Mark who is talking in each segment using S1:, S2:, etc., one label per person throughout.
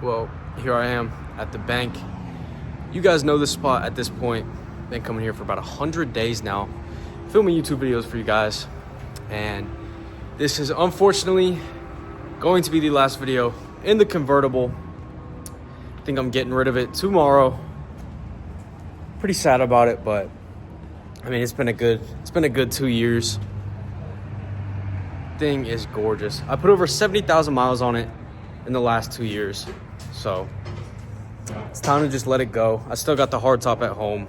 S1: Well, here I am at the bank. You guys know this spot at this point. Been coming here for about 100 days now, filming YouTube videos for you guys. And this is unfortunately going to be the last video in the convertible. I think I'm getting rid of it tomorrow. Pretty sad about it, but I mean, it's been a good 2 years. Thing is gorgeous. I put over 70,000 miles on it in the last 2 years. So it's time to just let it go. I still got the hard top at home.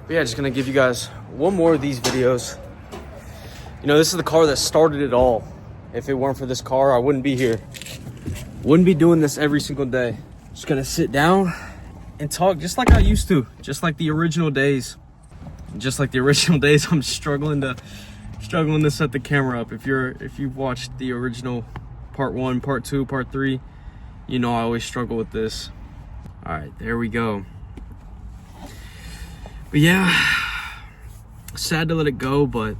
S1: But yeah, just gonna give you guys one more of these videos. You know, this is the car that started it all. If it weren't for this car, I wouldn't be here. Wouldn't be doing this every single day. Just gonna sit down and talk just like I used to. Just like the original days. Just like the original days, I'm struggling to set the camera up. If you've watched the original part 1, part 2, part 3, you know I always struggle with this. All right, there we go. But yeah, sad to let it go, but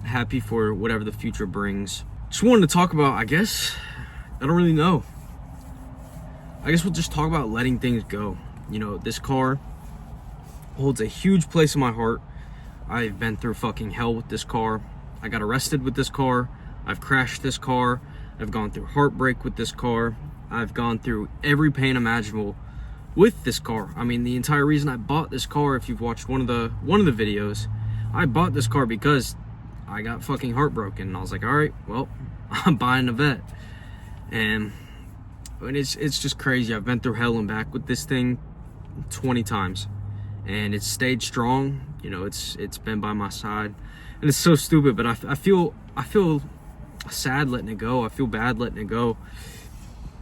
S1: happy for whatever the future brings. Just wanted to talk about, I guess, I don't really know. I guess we'll just talk about letting things go. You know, this car holds a huge place in my heart. I've been through fucking hell with this car. I got arrested with this car. I've crashed this car. I've gone through heartbreak with this car. I've gone through every pain imaginable with this car. I mean, the entire reason I bought this car, if you've watched one of the videos, I bought this car because I got fucking heartbroken. And I was like, all right, well, I'm buying a Vette. And it's just crazy. I've been through hell and back with this thing 20 times. And it's stayed strong. You know, it's been by my side. And it's so stupid, but I feel sad letting it go. I feel bad letting it go.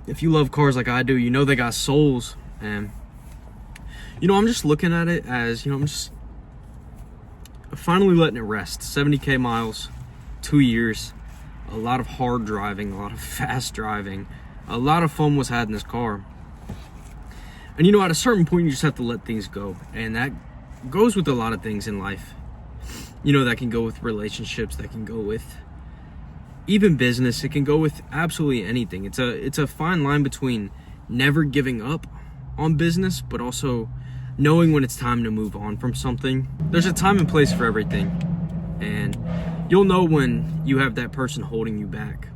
S1: If you love cars like I do, you know they got souls. And you know, I'm just looking at it as, you know, I'm just finally letting it rest. 70k miles, 2 years, a lot of hard driving, a lot of fast driving, a lot of fun was had in this car. And you know, at a certain point, you just have to let things go. And that goes with a lot of things in life. You know, that can go with relationships, that can go with even business. It can go with absolutely anything. It's a fine line between never giving up on business, but also knowing when it's time to move on from something. There's a time and place for everything. And you'll know when you have that person holding you back.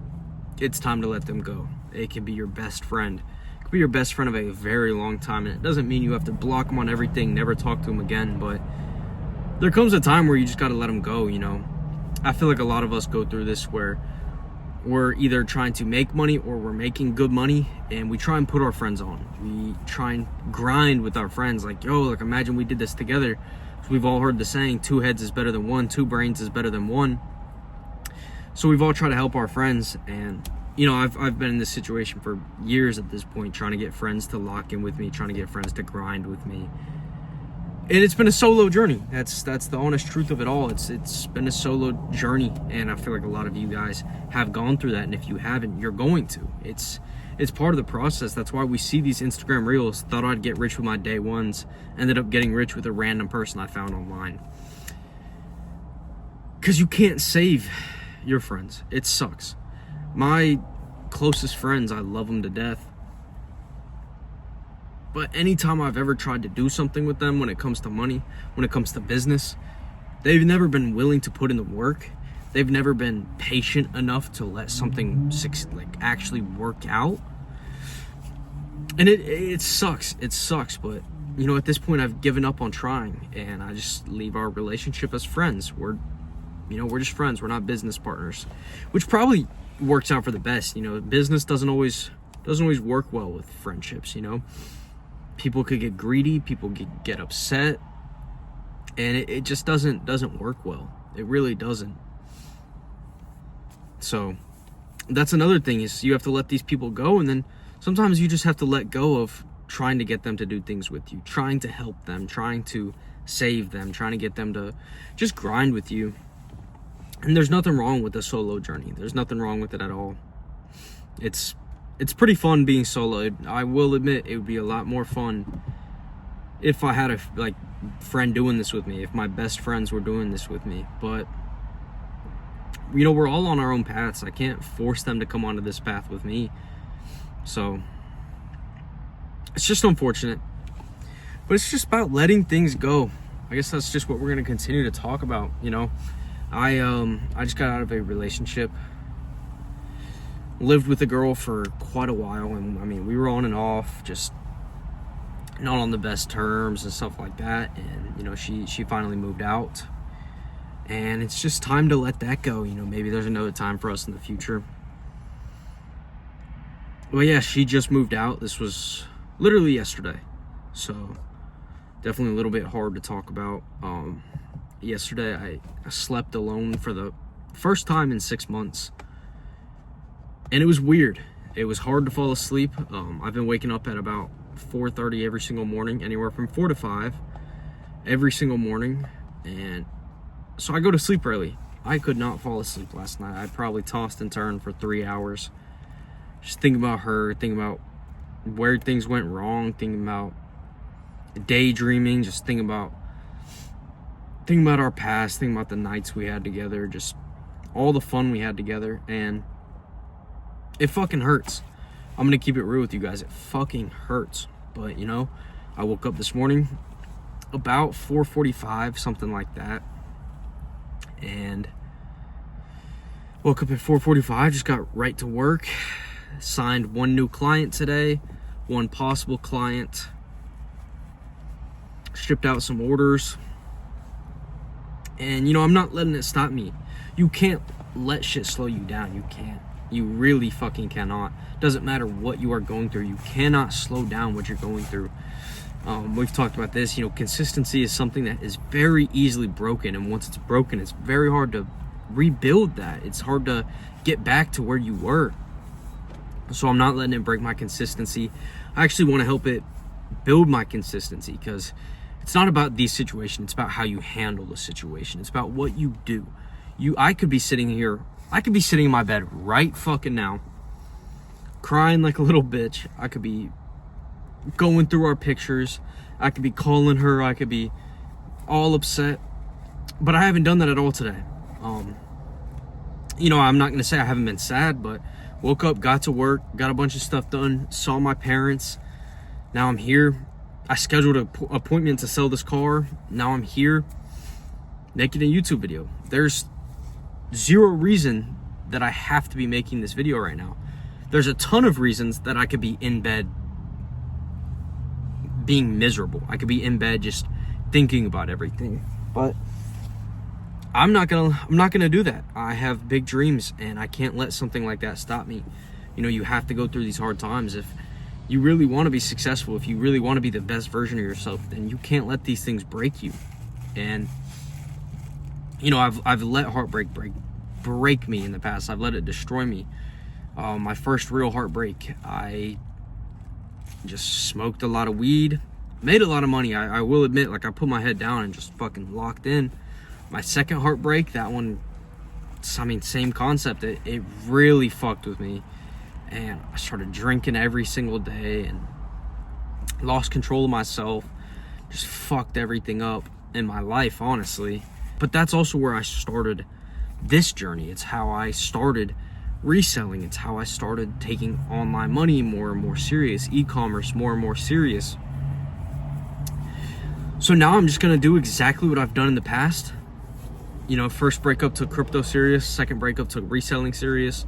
S1: It's time to let them go. It can be your best friend. It could be your best friend of a very long time. And it doesn't mean you have to block them on everything, never talk to them again. But there comes a time where you just got to let them go, you know. I feel like a lot of us go through this where we're either trying to make money or we're making good money, and we try and put our friends on. We try and grind with our friends, like, yo, like, imagine we did this together. So we've all heard the saying, 2 heads is better than 1, 2 brains is better than 1. So we've all tried to help our friends, and you know, I've been in this situation for years at this point, trying to get friends to lock in with me, trying to get friends to grind with me. And it's been a solo journey. That's the honest truth of it all. It's been a solo journey, and I feel like a lot of you guys have gone through that. And if you haven't, you're going to. It's part of the process. That's why we see these Instagram reels. Thought I'd get rich with my day ones. Ended up getting rich with a random person I found online. Because you can't save your friends. It sucks. My closest friends, I love them to death. But anytime I've ever tried to do something with them when it comes to money, when it comes to business, they've never been willing to put in the work. They've never been patient enough to let something actually work out. And it sucks. It sucks. But, you know, at this point, I've given up on trying. And I just leave our relationship as friends. We're just friends. We're not business partners. Which probably works out for the best. You know, business doesn't always work well with friendships, you know. People could get greedy, people could get upset, and it just doesn't work well. It really doesn't. So that's another thing, is you have to let these people go, and then sometimes you just have to let go of trying to get them to do things with you, trying to help them, trying to save them, trying to get them to just grind with you. And there's nothing wrong with the solo journey. There's nothing wrong with it at all. It's pretty fun being solo. I will admit it would be a lot more fun if I had a friend doing this with me, if my best friends were doing this with me. But you know, we're all on our own paths. I can't force them to come onto this path with me. So it's just unfortunate. But it's just about letting things go. I guess that's just what we're gonna continue to talk about. I just got out of a relationship. Lived with a girl for quite a while, and I mean, we were on and off, just not on the best terms and stuff like that. And she finally moved out, and it's just time to let that go. Maybe there's another time for us in the future. Well, yeah, she just moved out. This was literally yesterday, so definitely a little bit hard to talk about. Yesterday I slept alone for the first time in 6 months, and it was weird. It was hard to fall asleep. I've been waking up at about 4:30 every single morning, anywhere from 4 to 5 every single morning, and so I go to sleep early. I could not fall asleep last night. I probably tossed and turned for 3 hours, just thinking about her, thinking about where things went wrong, thinking about daydreaming, just thinking about our past, thinking about the nights we had together, just all the fun we had together. And it fucking hurts. I'm gonna keep it real with you guys. It fucking hurts. But I woke up this morning about 4:45, something like that, and woke up at 4:45, just got right to work, signed one new client today, one possible client, shipped out some orders. And I'm not letting it stop me. You can't let shit slow you down. You can't. You really fucking cannot. Doesn't matter what you are going through. You cannot slow down what you're going through. We've talked about this. Consistency is something that is very easily broken, and once it's broken, it's very hard to rebuild that. It's hard to get back to where you were. So I'm not letting it break my consistency. I actually want to help it build my consistency, because it's not about the situation. It's about how you handle the situation. It's about what you do. I could be sitting in my bed right fucking now, crying like a little bitch. I could be going through our pictures. I could be calling her. I could be all upset. But I haven't done that at all today. I'm not going to say I haven't been sad, but woke up, got to work, got a bunch of stuff done, saw my parents. Now I'm here. I scheduled an appointment to sell this car. Now I'm here making a YouTube video. There's zero reason that I have to be making this video right now. There's a ton of reasons that I could be in bed being miserable. I could be in bed just thinking about everything. But I'm not gonna do that. I have big dreams, and I can't let something like that stop me. You have to go through these hard times. If you really want to be successful, if you really want to be the best version of yourself, then you can't let these things break you. And I've let heartbreak break me in the past. I've let it destroy me. My first real heartbreak, I just smoked a lot of weed, made a lot of money. I will admit, I put my head down and just fucking locked in. My second heartbreak, that one, same concept. It really fucked with me. And I started drinking every single day and lost control of myself. Just fucked everything up in my life, honestly. But that's also where I started this journey. It's how I started reselling. It's how I started taking online money more and more serious, e-commerce more and more serious. So now I'm just gonna do exactly what I've done in the past. First breakup took crypto serious, second breakup took reselling serious,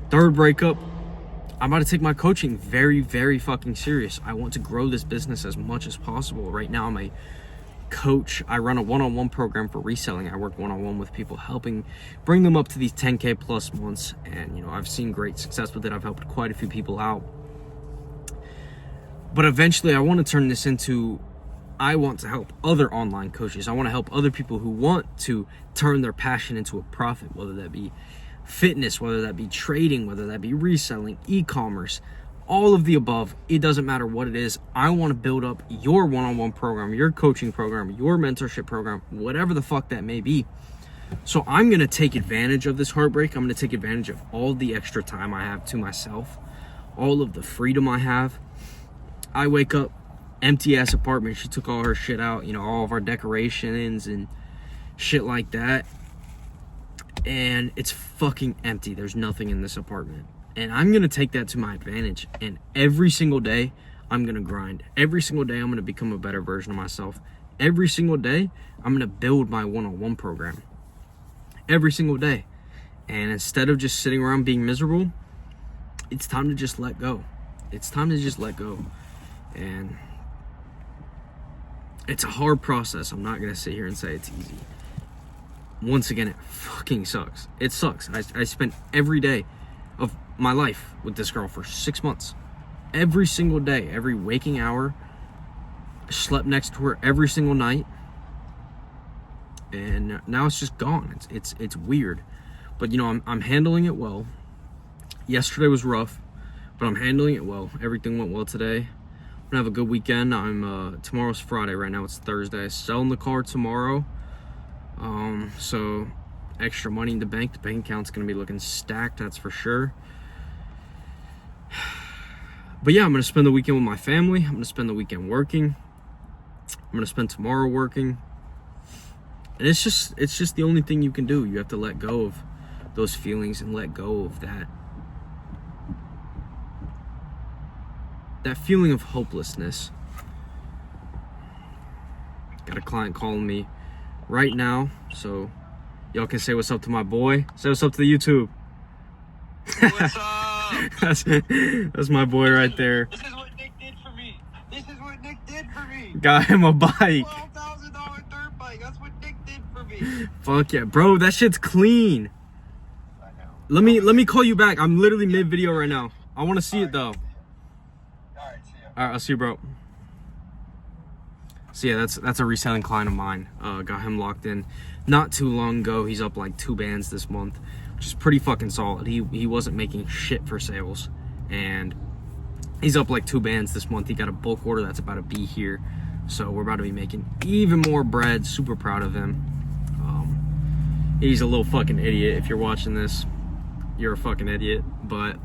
S1: third breakup, I'm about to take my coaching very, very fucking serious. I want to grow this business as much as possible. Right now I'm a coach. I run a one-on-one program for reselling. I work one-on-one with people, helping bring them up to these 10K plus months. And I've seen great success with it. I've helped quite a few people out. But eventually I want to turn this into, I want to help other online coaches. I want to help other people who want to turn their passion into a profit, whether that be fitness, whether that be trading, whether that be reselling, e-commerce, all of the above. It doesn't matter what it is. I want to build up your one-on-one program, your coaching program, your mentorship program, whatever the fuck that may be. So I'm going to take advantage of this heartbreak. I'm going to take advantage of all the extra time I have to myself, all of the freedom I have. I wake up, empty ass apartment. She took all her shit out, all of our decorations and shit like that. And it's fucking empty. There's nothing in this apartment. And I'm going to take that to my advantage. And every single day, I'm going to grind. Every single day, I'm going to become a better version of myself. Every single day, I'm going to build my one-on-one program. Every single day. And instead of just sitting around being miserable, it's time to just let go. It's time to just let go. And it's a hard process. I'm not going to sit here and say it's easy. Once again, it fucking sucks. It sucks. I spent every day of my life with this girl for 6 months. Every single day, every waking hour, I slept next to her every single night. And now it's just gone. It's weird. But, you know, I'm handling it well. Yesterday was rough, but I'm handling it well. Everything went well today. I'm gonna have a good weekend. Tomorrow's Friday. Right now it's Thursday. Selling the car tomorrow. So extra money in the bank. The bank account's gonna be looking stacked, that's for sure. But yeah, I'm gonna spend the weekend with my family. I'm gonna spend the weekend working. I'm gonna spend tomorrow working. And it's just the only thing you can do. You have to let go of those feelings and let go of that feeling of hopelessness. Got a client calling me right now, so y'all can say what's up to my boy. Say what's up to the YouTube.
S2: What's up?
S1: That's my boy right there.
S2: This is what Nick did for me. This is what Nick did for me.
S1: Got him a bike.
S2: $12,000 dirt bike. That's what Nick did for me.
S1: Fuck yeah, bro. That shit's clean.
S2: I know.
S1: Let me call you back. I'm literally mid video right now. I want to see it though.
S2: Alright, see ya.
S1: All right, I'll see you, bro. So yeah, that's a reselling client of mine. Got him locked in not too long ago. He's up like 2 bands this month, which is pretty fucking solid. He wasn't making shit for sales, and he's up like 2 bands this month. He got a bulk order that's about to be here, so we're about to be making even more bread. Super proud of him. He's a little fucking idiot. If you're watching this, you're a fucking idiot. But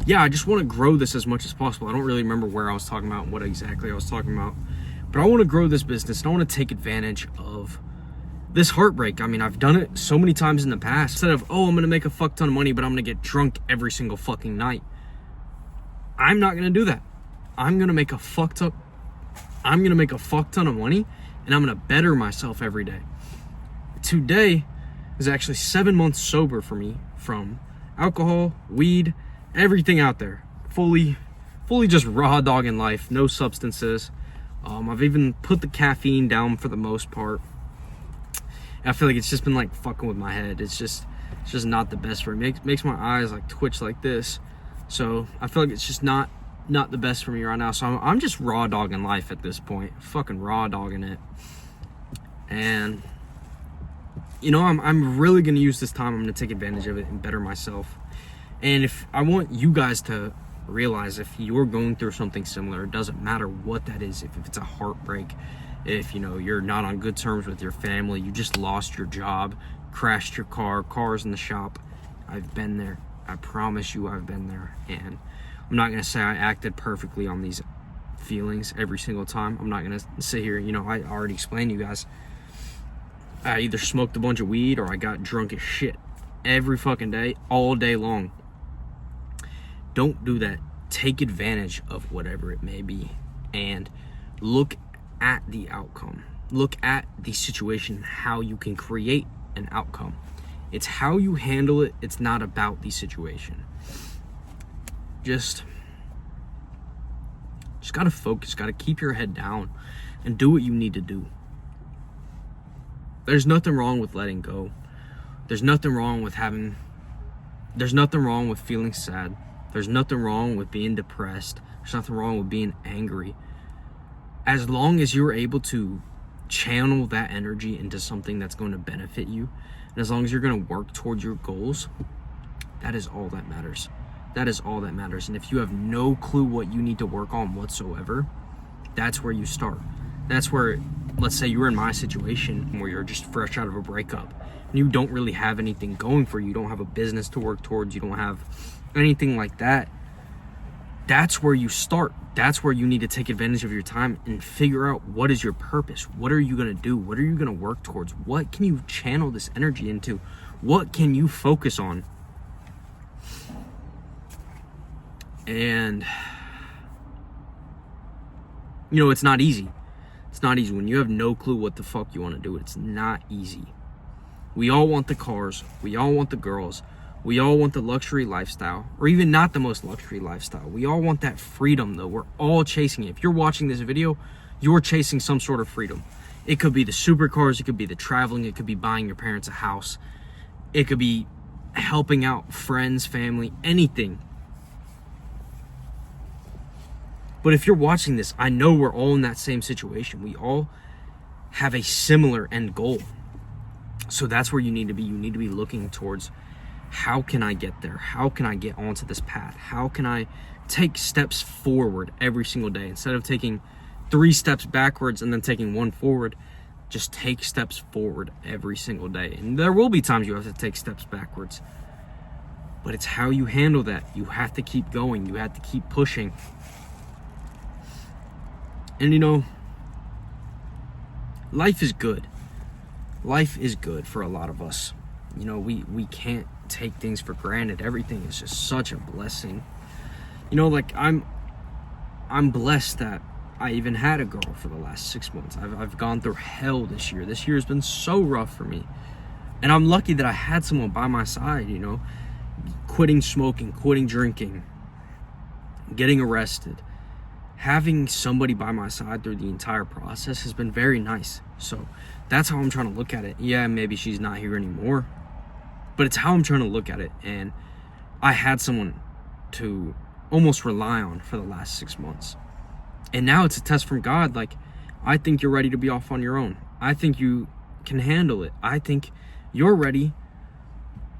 S1: yeah, I just want to grow this as much as possible. I don't really remember where I was talking about, what exactly I was talking about, but I want to grow this business, and I want to take advantage of this heartbreak. I mean, I've done it so many times in the past. Instead of, oh, I'm going to make a fuck ton of money, but I'm going to get drunk every single fucking night. I'm not going to do that. I'm going to make a fuck ton of money, and I'm going to better myself every day. Today is actually 7 months sober for me from alcohol, weed, everything out there. Fully just raw dogging life, no substances. I've even put the caffeine down for the most part. I feel like it's just been like fucking with my head. It's just not the best for me. Makes my eyes like twitch like this. So I feel like it's just not the best for me right now. So I'm just raw dogging life at this point. Fucking raw dogging it. And you know, I'm really gonna use this time. I'm gonna take advantage of it and better myself. And if I want you guys to realize, if you're going through something similar, it doesn't matter what that is. If it's a heartbreak, if you know you're not on good terms with your family, you just lost your job, crashed your car's in the shop, I've been there. I promise you, I've been there. And I'm not gonna say I acted perfectly on these feelings every single time. I'm not gonna sit here, you know, I already explained to you guys, I either smoked a bunch of weed or I got drunk as shit every fucking day, all day long. Don't do that. Take advantage of whatever it may be and look at the outcome. Look at the situation, how you can create an outcome. It's how you handle it. It's not about the situation. Just gotta focus, gotta keep your head down and do what you need to do. There's nothing wrong with letting go. There's nothing wrong with feeling sad. There's nothing wrong with being depressed. There's nothing wrong with being angry. As long as you're able to channel that energy into something that's going to benefit you, and as long as you're going to work towards your goals, that is all that matters. That is all that matters. And if you have no clue what you need to work on whatsoever, that's where you start. That's where, let's say you're in my situation where you're just fresh out of a breakup and you don't really have anything going for you. You don't have a business to work towards. You don't have anything like that. That's where you start. That's where you need to take advantage of your time and figure out, what is your purpose? What are you going to do? What are you going to work towards? What can you channel this energy into? What can you focus on? And You know, it's not easy. It's not easy. When you have no clue what the fuck you want to do, it's not easy. We all want the cars. We all want the girls. We all want the luxury lifestyle, or even not the most luxury lifestyle. We all want that freedom, though. We're all chasing it. If you're watching this video, you're chasing some sort of freedom. It could be the supercars. It could be the traveling. It could be buying your parents a house. It could be helping out friends, family, anything. But if you're watching this, I know we're all in that same situation. We all have a similar end goal. So that's where you need to be. You need to be looking towards, how can I get there? How can I get onto this path? How can I take steps forward every single day? Instead of taking 3 steps backwards and then taking 1 forward, just take steps forward every single day. And there will be times you have to take steps backwards. But it's how you handle that. You have to keep going. You have to keep pushing. And you know, life is good. Life is good for a lot of us. You know, we can't take things for granted. Everything is just such a blessing. You know, like I'm blessed that I even had a girl for the last 6 months. I've gone through hell this year. This year has been so rough for me. And I'm lucky that I had someone by my side, you know, quitting smoking, quitting drinking, getting arrested. Having somebody by my side through the entire process has been very nice. So that's how I'm trying to look at it. Yeah, maybe she's not here anymore, but it's how I'm trying to look at it. And I had someone to almost rely on for the last 6 months. And now it's a test from God. Like, I think you're ready to be off on your own. I think you can handle it. I think you're ready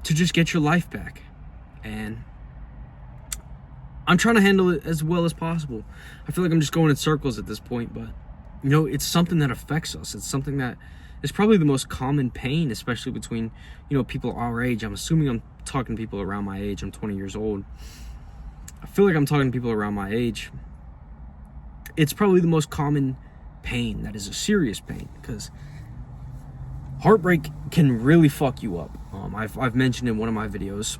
S1: to just get your life back. And I'm trying to handle it as well as possible. I feel like I'm just going in circles at this point, but you know, it's something that affects us. It's something that is probably the most common pain, especially between, you know, people our age. I'm assuming I'm talking to people around my age. I'm 20 years old. I feel like I'm talking to people around my age. It's probably the most common pain that is a serious pain, because heartbreak can really fuck you up. I've mentioned in one of my videos,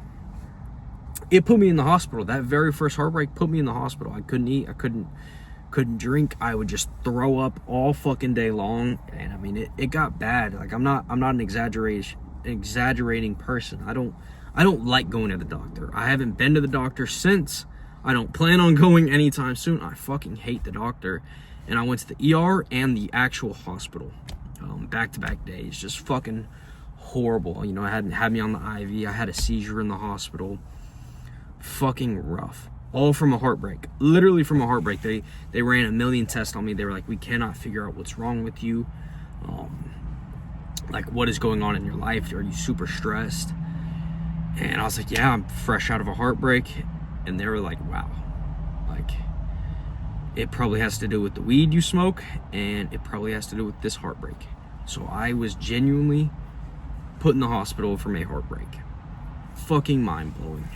S1: it put me in the hospital. That very first heartbreak put me in the hospital. I couldn't eat. I couldn't drink. I would just throw up all fucking day long. And I mean, it got bad. Like, I'm not an exaggerating person. I don't like going to the doctor. I haven't been to the doctor since. I don't plan on going anytime soon. I fucking hate the doctor. And I went to the ER and the actual hospital, back-to-back days. Just fucking horrible. You know, I had me on the IV. I had a seizure in the hospital. Fucking rough. All from a heartbreak. Literally from a heartbreak. They ran a million tests on me. They were like, we cannot figure out what's wrong with you. Like, what is going on in your life? Are you super stressed? And I was like, yeah, I'm fresh out of a heartbreak. And they were like, wow, like, it probably has to do with the weed you smoke, and it probably has to do with this heartbreak. So I was genuinely put in the hospital from a heartbreak. Fucking mind-blowing.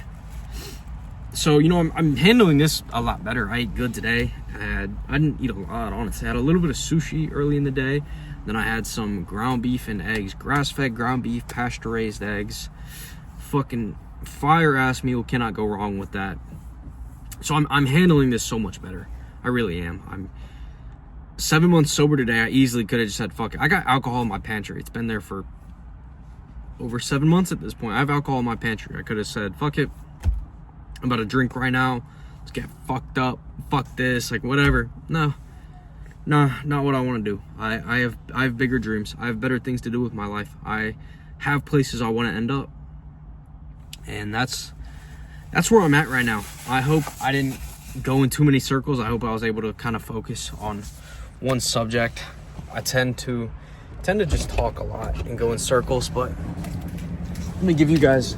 S1: So, you know, I'm handling this a lot better. I ate good today. I didn't eat a lot, honestly. I had a little bit of sushi early in the day. Then I had some ground beef and eggs. Grass-fed ground beef, pasture-raised eggs. Fucking fire-ass meal. Cannot go wrong with that. So I'm handling this so much better. I really am. I'm 7 months sober today. I easily could have just said, fuck it. I got alcohol in my pantry. It's been there for over 7 months at this point. I have alcohol in my pantry. I could have said, fuck it. I'm about to drink right now. Let's get fucked up. Fuck this. Like, whatever. No, not what I want to do. I have bigger dreams. I have better things to do with my life. I have places I want to end up. And that's where I'm at right now. I hope I didn't go in too many circles. I hope I was able to kind of focus on one subject. I tend to just talk a lot and go in circles, but let me give you guys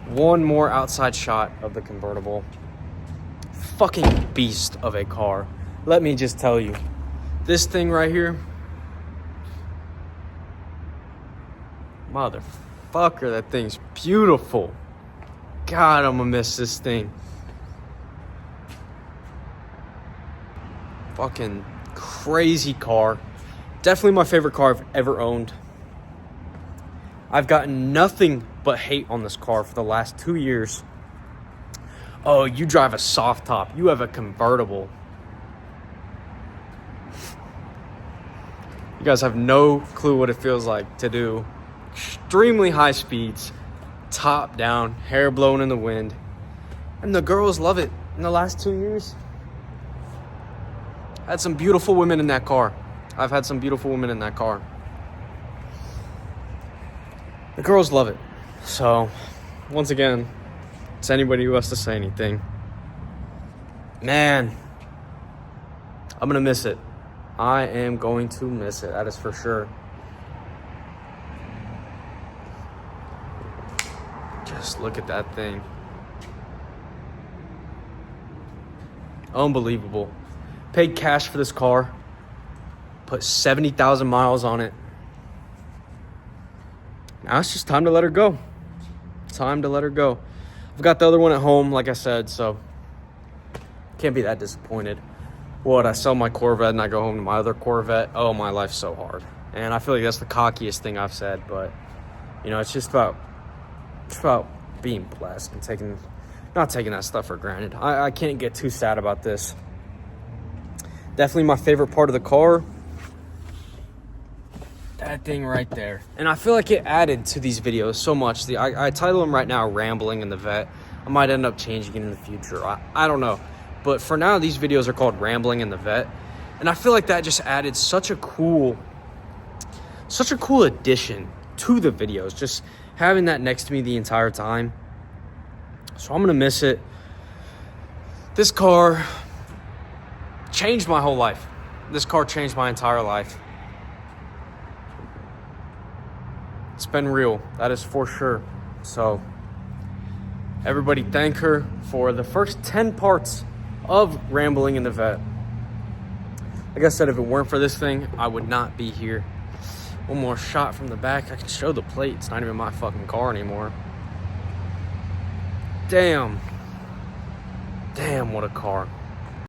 S1: one more outside shot of the convertible. Fucking beast of a car. Let me just tell you, this thing right here, motherfucker, that thing's beautiful. God, I'm gonna miss this thing. Fucking crazy car. Definitely my favorite car I've ever owned. I've gotten nothing but hate on this car for the last 2 years. Oh, you drive a soft top. You have a convertible. You guys have no clue what it feels like to do extremely high speeds, top down, hair blowing in the wind. And the girls love it. In the last 2 years, I had some beautiful women in that car. I've had some beautiful women in that car. The girls love it. So, once again, to anybody who has to say anything, man, I'm going to miss it. I am going to miss it. That is for sure. Just look at that thing. Unbelievable. Paid cash for this car. Put 70,000 miles on it. Now it's just time to let her go. Time to let her go. I've got the other one at home, like I said, so can't be that disappointed. What, I sell my Corvette and I go home to my other Corvette? Oh, my life's so hard. And I feel like that's the cockiest thing I've said, but, you know, it's just about being blessed and not taking that stuff for granted. I can't get too sad about this. Definitely my favorite part of the car. That thing right there. And I feel like it added to these videos so much. I title them right now Rambling in the Vette. I might end up changing it in the future. I don't know. But for now, these videos are called Rambling in the Vette. And I feel like that just added such a cool addition to the videos. Just having that next to me the entire time. So I'm going to miss it. This car changed my whole life. This car changed my entire life. It's been real. That is for sure. So everybody thank her for the first 10 parts of Rambling in the Vette. Like I said, if it weren't for this thing, I would not be here. One more shot from the back. I can show the plate. It's not even my fucking car anymore. Damn. Damn, what a car.